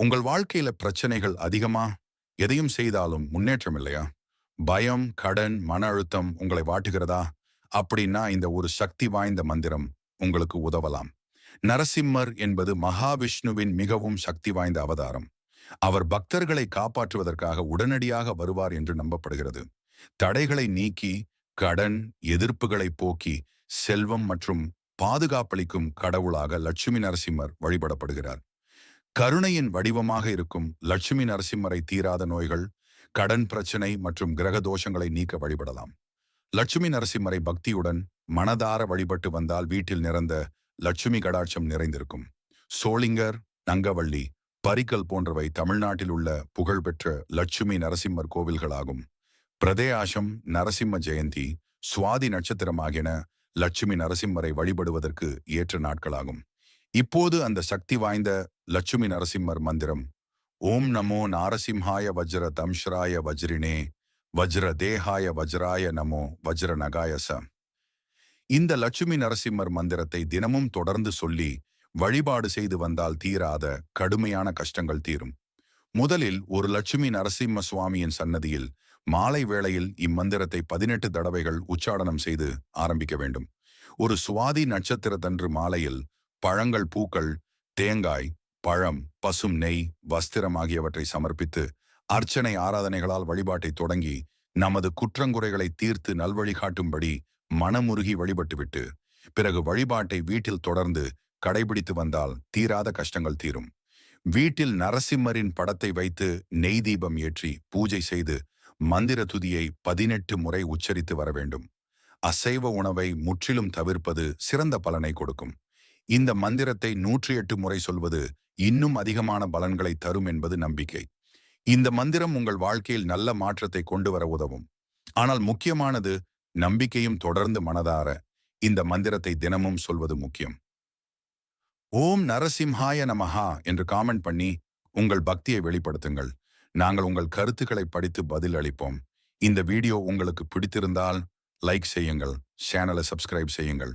உங்கள் வாழ்க்கையில பிரச்சனைகள் அதிகமா? எதையும் செய்தாலும் முன்னேற்றம் இல்லையா? பயம், கடன், மன அழுத்தம் உங்களை வாட்டுகிறதா? அப்படின்னா இந்த ஒரு சக்தி வாய்ந்த மந்திரம் உங்களுக்கு உதவலாம். நரசிம்மர் என்பது மகாவிஷ்ணுவின் மிகவும் சக்தி வாய்ந்த அவதாரம். அவர் பக்தர்களை காப்பாற்றுவதற்காக உடனடியாக வருவார் என்று நம்பப்படுகிறது. தடைகளை நீக்கி, கடன், எதிர்ப்புகளை போக்கி, செல்வம் மற்றும் பாதுகாப்பளிக்கும் கடவுளாக லட்சுமி நரசிம்மர் வழிபடப்படுகிறார். கருணையின் வடிவமாக இருக்கும் லட்சுமி நரசிம்மரை தீராத நோய்கள், கடன் பிரச்சனை மற்றும் கிரக தோஷங்களை நீக்க வழிபடலாம். லட்சுமி நரசிம்மரை பக்தியுடன் மனதார வழிபட்டு வந்தால் வீட்டில் நிறந்த லட்சுமி கடாட்சம் நிறைந்திருக்கும். சோளிங்கர், நங்கவள்ளி, பரிக்கல் போன்றவை தமிழ்நாட்டில் உள்ள புகழ்பெற்ற லட்சுமி நரசிம்மர் கோவில்களாகும். பிரதேயாசம், நரசிம்ம ஜெயந்தி, சுவாதி நட்சத்திரம் ஆகியன லட்சுமி நரசிம்மரை வழிபடுவதற்கு ஏற்ற நாட்களாகும். இப்போது அந்த சக்தி வாய்ந்த லட்சுமி நரசிம்மர் மந்திரம்: ஓம் நமோ நாரசிம்ஹாய வஜ்ர தம்ஷ்ராய வஜ்ரினே வஜ்ர தேகாய வஜ்ராய நமோ வஜ்ர நகாயச. இந்த லட்சுமி நரசிம்மர் மந்திரத்தை தினமும் தொடர்ந்து சொல்லி வழிபாடு செய்து வந்தால் தீராத கடுமையான கஷ்டங்கள் தீரும். முதலில் ஒரு லட்சுமி நரசிம்ம சுவாமியின் சன்னதியில் மாலை வேளையில் இம்மந்திரத்தை 18 தடவைகள் உச்சாடனம் செய்து ஆரம்பிக்க வேண்டும். ஒரு சுவாதி நட்சத்திரத்தன்று மாலையில் பழங்கள், பூக்கள், தேங்காய், பழம், பசும் நெய், வஸ்திரம் ஆகியவற்றை சமர்ப்பித்து அர்ச்சனை ஆராதனைகளால் வழிபாட்டை தொடங்கி நமது குற்றங்குறைகளை தீர்த்து நல்வழி காட்டும்படி மனமுருகி வழிபட்டுவிட்டு பிறகு வழிபாட்டை வீட்டில் தொடர்ந்து கடைபிடித்து வந்தால் தீராத கஷ்டங்கள் தீரும். வீட்டில் நரசிம்மரின் படத்தை வைத்து நெய் தீபம் ஏற்றி பூஜை செய்து மந்திர துதியை 18 முறை உச்சரித்து வர வேண்டும். அசைவ உணவை முற்றிலும் தவிர்ப்பது சிறந்த பலனை கொடுக்கும். இந்த மந்திரத்தை 108 முறை சொல்வது இன்னும் அதிகமான பலன்களை தரும் என்பது நம்பிக்கை. இந்த மந்திரம் உங்கள் வாழ்க்கையில் நல்ல மாற்றத்தை கொண்டு வர உதவும். ஆனால் முக்கியமானது நம்பிக்கையும் தொடர்ந்து மனதார இந்த மந்திரத்தை தினமும் சொல்வது முக்கியம். ஓம் நரசிம்ஹாய நமஹா என்று காமெண்ட் பண்ணி உங்கள் பக்தியை வெளிப்படுத்துங்கள். நாங்கள் உங்கள் கருத்துக்களை படித்து பதில் அளிப்போம். இந்த வீடியோ உங்களுக்கு பிடித்திருந்தால் லைக் செய்யுங்கள், சேனலை சப்ஸ்கிரைப் செய்யுங்கள்.